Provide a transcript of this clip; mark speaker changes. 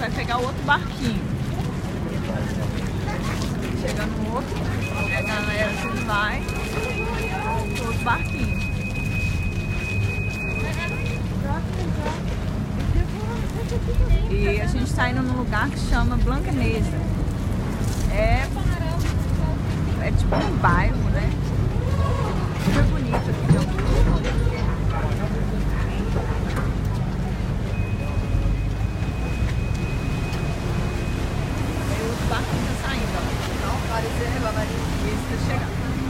Speaker 1: vai pegar o outro barquinho. Chega no outro, a galera tudo vai pro outro barquinho. E a gente tá indo num lugar que chama Blancanesa. É tipo um bairro, né? Super bonito aqui, então. Aí o barquinho tá saindo, ó. Não, parecia esse tá chegando.